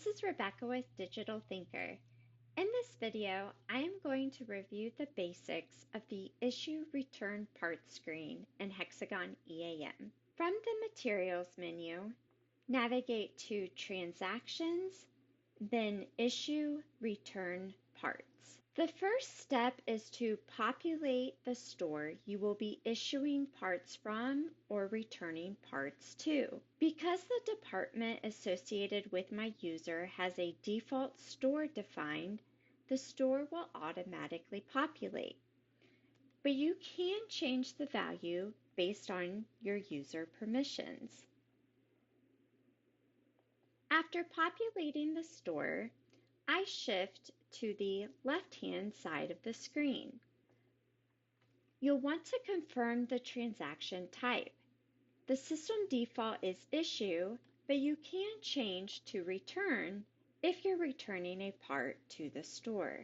this is Rebecca with Digital Thinker. In this video, I am going to review the basics of the Issue Return Part screen in Hexagon EAM. From the Materials menu, navigate to Transactions, then Issue Return Parts. The first step is to populate the store you will be issuing parts from or returning parts to. Because the department associated with my user has a default store defined, the store will automatically populate. But you can change the value based on your user permissions. After populating the store, I shift to the left-hand side of the screen. You'll want to confirm the transaction type. The system default is issue, but you can change to return if you're returning a part to the store.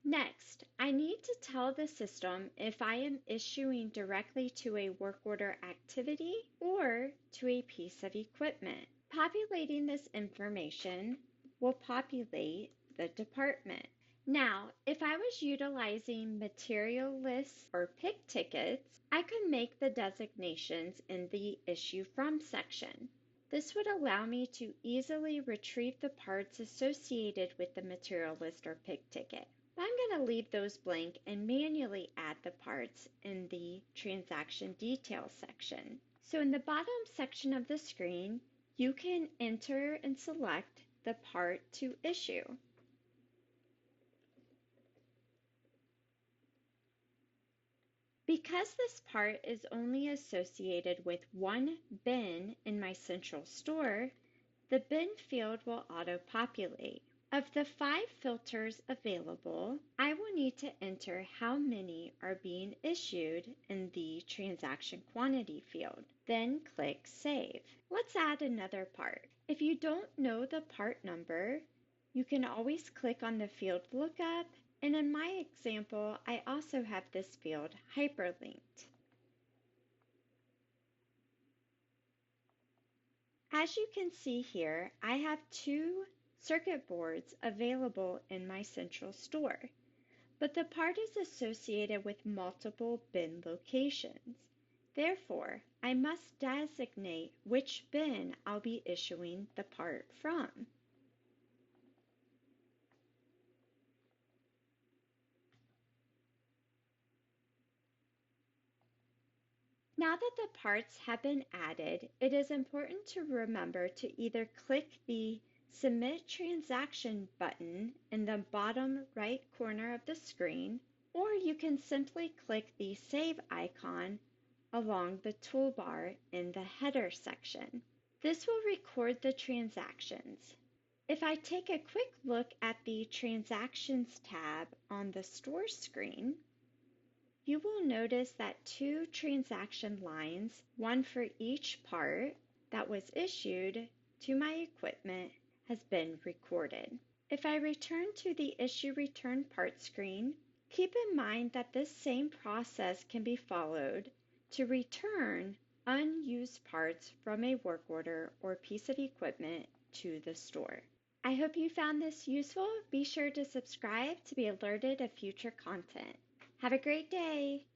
Next, I need to tell the system if I am issuing directly to a work order activity or to a piece of equipment. Populating this information will populate the department. Now, if I was utilizing material lists or pick tickets, I could make the designations in the Issue From section. This would allow me to easily retrieve the parts associated with the material list or pick ticket. I'm going to leave those blank and manually add the parts in the Transaction Details section. So in the bottom section of the screen, you can enter and select the part to issue. Because this part is only associated with one bin in my central store, the bin field will auto-populate. Of the 5 filters available, I will need to enter how many are being issued in the transaction quantity field. Then click Save. Let's add another part. If you don't know the part number, you can always click on the field lookup, and in my example, I also have this field hyperlinked. As you can see here, I have 2 circuit boards available in my central store, but the part is associated with multiple bin locations. Therefore, I must designate which bin I'll be issuing the part from. Now that the parts have been added, it is important to remember to either click the Submit Transaction button in the bottom right corner of the screen, or you can simply click the Save icon along the toolbar in the header section. This will record the transactions. If I take a quick look at the Transactions tab on the store screen, you will notice that 2 transaction lines, one for each part that was issued to my equipment, has been recorded. If I return to the Issue Return Part screen, keep in mind that this same process can be followed to return unused parts from a work order or piece of equipment to the store. I hope you found this useful. Be sure to subscribe to be alerted of future content. Have a great day!